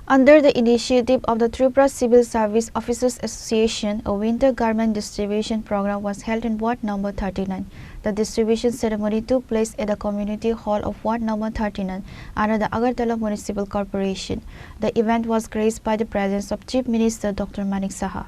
Under the initiative of the Tripura Civil Service Officers Association, a winter garment distribution program was held in Ward number 39. The distribution ceremony took place at the community hall of Ward number 39 under the Agartala Municipal Corporation. The event was graced by the presence of Chief Minister Dr. Manik Saha.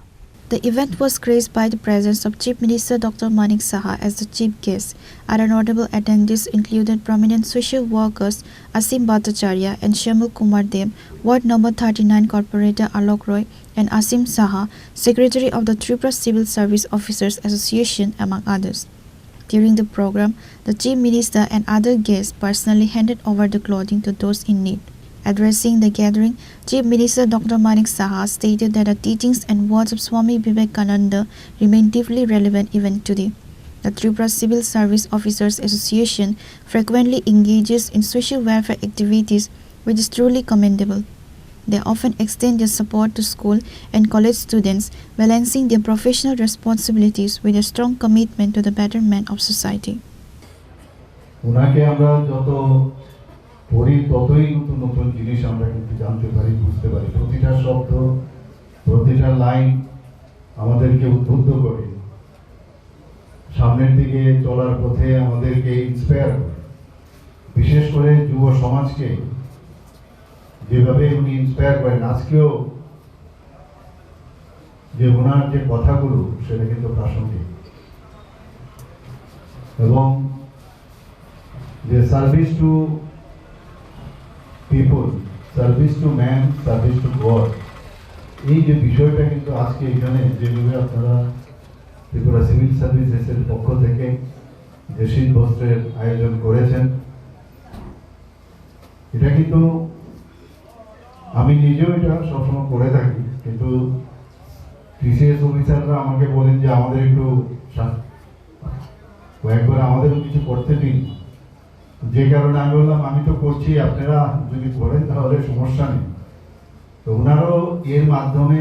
The event was graced by the presence of Chief Minister Dr. Manik Saha as the chief guest. Other notable attendees included prominent social workers Asim Bhattacharya and Shamul Kumar Dev, Ward number 39 Corporator Alok Roy, and Asim Saha, Secretary of the Tripura Civil Service Officers Association, among others. During the program, the Chief Minister and other guests personally handed over the clothing to those in need. Addressing the gathering, Chief Minister Dr. Manik Saha stated that the teachings and words of Swami Vivekananda remain deeply relevant even today. The Tripura Civil Service Officers Association frequently engages in social welfare activities, which is truly commendable. They often extend their support to school and college students, balancing their professional responsibilities with a strong commitment to the betterment of society. পড়ি ততই নতুন নতুন জিনিস আমরা কিন্তু জানতে পারি, বুঝতে পারি। প্রতিটা শব্দ, প্রতিটা লাইন আমাদেরকে উদ্বুদ্ধ করে, সামনের দিকে চলার পথে আমাদেরকে ইন্সপায়ার করে। বিশেষ করে যুব সমাজকে যেভাবে উনি ইন্সপায়ার করেন, আজকেও যে ওনার যে কথাগুলো সেটা কিন্তু প্রাসঙ্গিক, এবং যে service to people, service to man, service to god, এই যে বিষয়টা কিন্তু আজকে এখানে যেভাবে আপনারা ত্রিপুরা সিভিল সার্ভিসেসের পক্ষ থেকে যে শীত বস্ত্রের আয়োজন করেছেন, এটা কিন্তু আমি নিজেও এটা সবসময় করে থাকি, কিন্তু টিসিএস অফিসাররা আমাকে বলেন যে আমাদের একটু কয়েকবার আমাদেরও কিছু করতে দিন, যে কারণে আমি বললাম আমি তো করছি, আপনারা যদি করেন তাহলে সমস্যা নেই। তো ওনারাও এর মাধ্যমে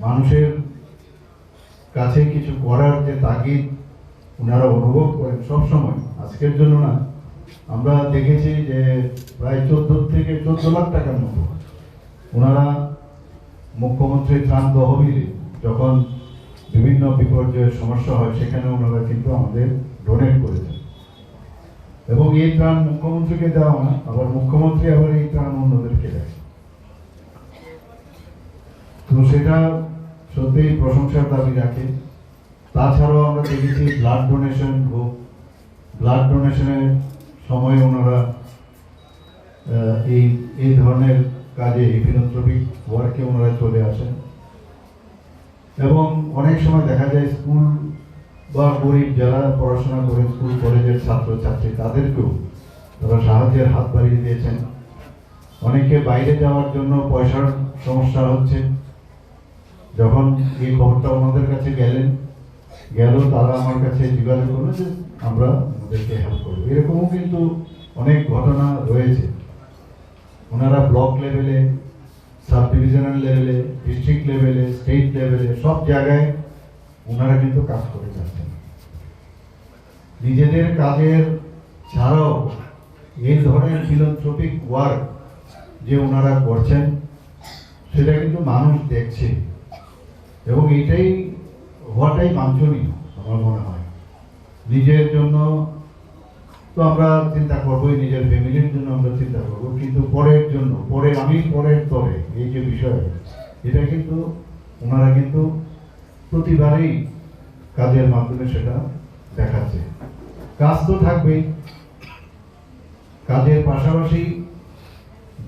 মানুষের কাছে কিছু করার যে তাগিদ ওনারা অনুভব করেন সবসময়, আজকের জন্য না। আমরা দেখেছি যে প্রায় 14 থেকে 14 লাখ টাকার মতো ওনারা মুখ্যমন্ত্রী ত্রাণ তহবিলে যখন বিভিন্ন বিপর্যয়ের সমস্যা হয় সেখানে ওনারা কিন্তু আমাদের ডোনেট করেছেন, এবং এই ত্রাণ মুখ্যমন্ত্রীকে দেওয়া না, আবার মুখ্যমন্ত্রী আবার এই ত্রাণ অন্যদেরকে দেয়। তো সেটা সত্যিই প্রশংসার দাবি রাখে। তাছাড়াও আমরা দেখেছি ব্লাড ডোনেশন হোক, ব্লাড ডোনেশনের সময় ওনারা এই ধরনের কাজে ফিলান্থ্রপিক ওয়ার্কে ওনারা চলে আসেন, এবং অনেক সময় দেখা যায় স্কুল বা গরিব যারা পড়াশোনা করে স্কুল কলেজের ছাত্রছাত্রী তাদেরকেও তারা সাহায্যের হাত বাড়িয়ে দিয়েছেন। অনেকে বাইরে যাওয়ার জন্য পয়সার সমস্যা হচ্ছে, যখন এই খবরটা ওনাদের কাছে গেল তারা আমার কাছে যোগাযোগ করলো যে আমরা ওদেরকে হেল্প করবো। এরকমও কিন্তু অনেক ঘটনা রয়েছে। ওনারা ব্লক লেভেলে, সাব ডিভিশনাল লেভেলে, ডিস্ট্রিক্ট লেভেলে, স্টেট লেভেলে সব জায়গায় ওনারা কিন্তু কাজ করে যাচ্ছেন। নিজেদের কাজের ছাড়াও এই ধরনের ফিলান্থ্রপিক ওয়ার্ক যে ওনারা করছেন সেটা কিন্তু মানুষ দেখছে, এবং এটাই হওয়াটাই বাঞ্ছনীয় আমার মনে হয়। নিজের জন্য তো আমরা চিন্তা করবোই, নিজের ফ্যামিলির জন্য আমরা চিন্তা করবো, কিন্তু পরের জন্য, পরের তরে এই যে বিষয়, এটা কিন্তু ওনারা কিন্তু প্রতিবারেই কাজের মাধ্যমে সেটা দেখাচ্ছে। কাজ তো থাকবেই, কাজের পাশাপাশি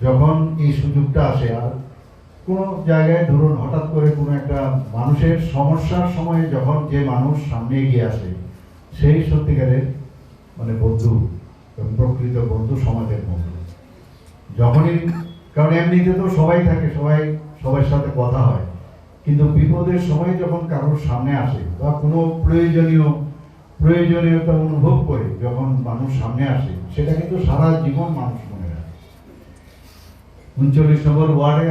যখন এই সুযোগটা আসে, আর কোনো জায়গায় ধরুন হঠাৎ করে কোনো একটা মানুষের সমস্যার সময়ে যখন যে মানুষ সামনে এগিয়ে আসে, সেই সত্যিকারের মানে বন্ধু, প্রকৃত বন্ধু, সমাজের বন্ধু। যখনই, কারণ এমনিতে তো সবাই থাকে, সবার সাথে কথা হয়, কিন্তু বিপদের সময় যখন কারোর সামনে আসে বা কোনো প্রয়োজনীয়তা অনুভব করে যখন মানুষ সামনে আসে, সেটা কিন্তু সারা জীবন মানুষ মনে রাখে। 39 নম্বর ওয়ার্ডে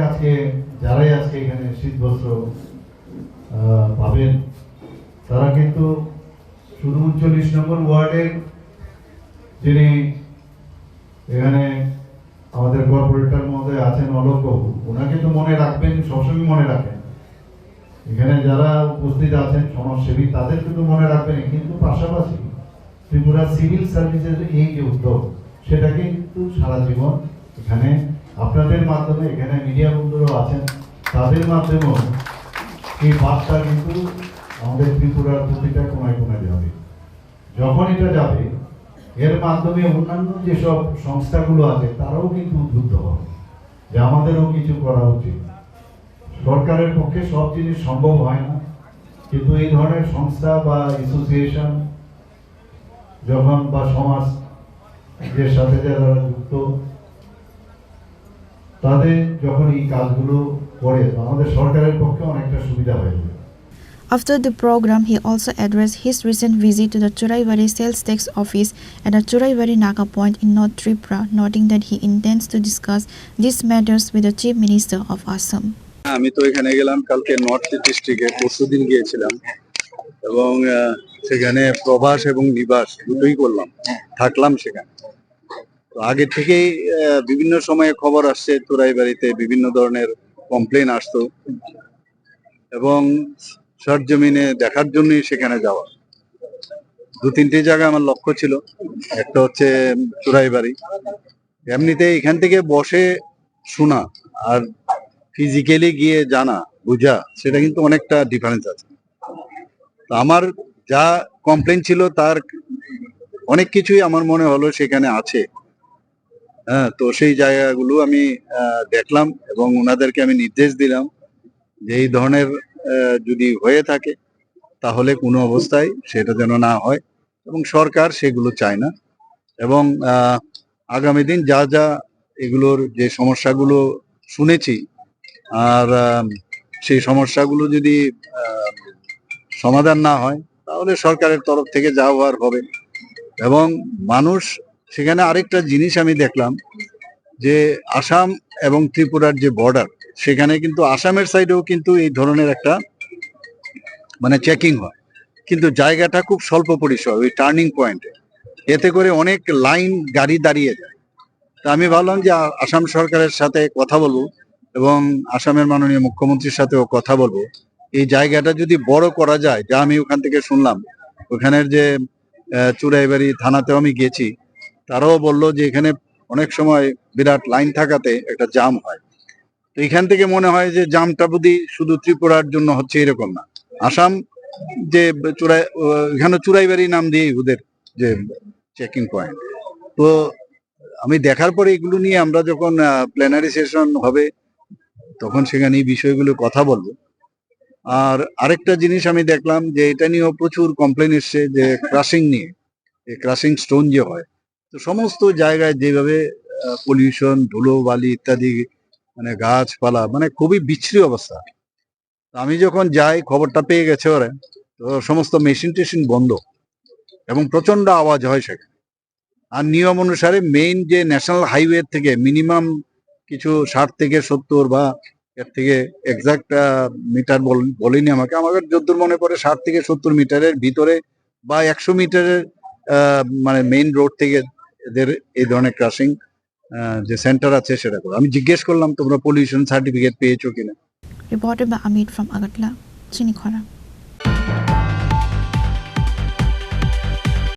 যারাই আজকে এখানে শীতবস্ত্র পাবেন, তারা কিন্তু শুধু 39 নম্বর ওয়ার্ডের যিনি এখানে আমাদের কর্পোরেটর মহোদয় আছেন অলোক বাবু, ওনাকে তো মনে রাখবেন, সবসময় মনে রাখেন। এখানে যারা উপস্থিত আছেন সমাজসেবী তাদেরকে তো মনে রাখবেন, কিন্তু পাশাপাশি ত্রিপুরা সিভিল সার্ভিসের এই যে উদ্যোগ, সেটা কিন্তু সারা জীবন এখানে আপনাদের মাধ্যমে, এখানে মিডিয়া বন্ধুরাও আছেন, তাদের মাধ্যমেও এই বার্তা কিন্তু আমাদের ত্রিপুরার প্রতিটা কোনায় কোনায় যাবে। যখন এটা যাবে, এর মাধ্যমে অন্যান্য যেসব সংস্থাগুলো আছে তারাও কিন্তু উদ্বুদ্ধ হবে যে আমাদেরও কিছু করা উচিত। সরকারের পক্ষে সব জিনিস সম্ভব হয় না, কিন্তু এই ধরনের সংস্থা বা অ্যাসোসিয়েশন যখন বা সমাজ যে সাথে যারা যুক্ত, তাদের যখন এই কাজগুলো করে আমাদের সরকারের পক্ষে অনেকটা সুবিধা হয়ে যায়। After the program, he also addressed his recent visit to the Churaibari Sales Tax Office at the Churaibari Naga Point in North Tripura, noting that he intends to discuss these matters with the Chief Minister of Assam. আমি তো এখানে গেলাম কালকে north ডিস্ট্রিক্টে, পরশুদিন গিয়েছিলাম এবং সেখানে প্রবাস এবং নিবাস দুটোই করলাম, থাকলাম সেখানে। তো আগে থেকেই বিভিন্ন সময়ে খবর আসছে চোরাইবাড়িতে বিভিন্ন ধরনের কমপ্লেন আসতো এবং সরজমিনে দেখার জন্যই সেখানে যাওয়া। দু তিনটে জায়গা আমার লক্ষ্য ছিল, একটা হচ্ছে চোরাইবাড়ি। এমনিতে এখান থেকে বসে শোনা আর ফিজিক্যালি গিয়ে জানা বোঝা, সেটা কিন্তু অনেকটা ডিফারেন্স আছে। তো আমার যা কমপ্লেন ছিল তার অনেক কিছুই আমার মনে হলো সেখানে আছে। হ্যাঁ, তো সেই জায়গাগুলো আমি দেখলাম এবং ওনাদেরকে আমি নির্দেশ দিলাম যে এই ধরনের যদি হয়ে থাকে তাহলে কোনো অবস্থায় সেটা যেন না হয়, এবং সরকার সেগুলো চায় না। এবং আগামী দিন যা যা এগুলোর যে সমস্যাগুলো শুনেছি, আর সেই সমস্যাগুলো যদি সমাধান না হয় তাহলে সরকারের তরফ থেকে যা হওয়ার হবে। এবং মানুষ সেখানে আরেকটা জিনিস আমি দেখলাম যে আসাম এবং ত্রিপুরার যে বর্ডার, সেখানে কিন্তু আসামের সাইডেও কিন্তু এই ধরনের একটা মানে চেকিং হয়, কিন্তু জায়গাটা খুব স্বল্প পরিসর, ওই টার্নিং পয়েন্টে। এতে করে অনেক লাইন গাড়ি দাঁড়িয়ে যায়। তা আমি ভাবলাম যে আসাম সরকারের সাথে কথা বলবো এবং আসামের মাননীয় মুখ্যমন্ত্রীর সাথেও কথা বলবো, এই জায়গাটা যদি বড় করা যায়। যা আমি ওখান থেকে শুনলাম, ওখানের যে চুরাইবাড়ি থানাতেও আমি গেছি, তারাও বললো যে এখানে অনেক সময় বিরাট লাইন থাকাতে একটা জাম হয়। তো এখান থেকে মনে হয় যে জামটা বুঝি শুধু ত্রিপুরার জন্য হচ্ছে এরকম না, আসাম যে এখানে চুরাইবাড়ি নাম দিয়েই ওদের যে চেকিং পয়েন্ট। তো আমি দেখার পরে এগুলো নিয়ে আমরা যখন প্ল্যানারি সেশন হবে তখন সেখানে এই বিষয়গুলো কথা বলবো। আর আরেকটা জিনিস আমি দেখলাম যে এটা নিয়েও প্রচুর কমপ্লেন এসছে যে ক্রাশিং নিয়ে, ক্রাশিং স্টোন যে হয়, তো সমস্ত জায়গায় যেভাবে পলিউশন, ধুলো বালি ইত্যাদি, মানে গাছপালা, মানে খুবই বিচ্ছিরি অবস্থা। আমি যখন যাই, খবরটা পেয়ে গেছে ওরা, তো সমস্ত মেশিন টেশিন বন্ধ এবং প্রচন্ড আওয়াজ হয় সেখানে। আর নিয়ম অনুসারে মেইন যে ন্যাশনাল হাইওয়ে থেকে মিনিমাম কিছু 60 থেকে 70 বা এর থেকে এক্সাক্ট মিটার বলিনি আমাকে যতদূর মনে পড়ে 60 থেকে 70 মিটারের ভিতরে বা 100 মিটারের মানে মেইন রোড থেকে এদের এই ধরনের ক্রাশিং যে সেন্টার আছে সেটা করে। আমি জিজ্ঞেস করলাম তোমরা পলিউশন সার্টিফিকেট পেয়েছো কিনা। Reported by Amit from Agartala, Chinikhara.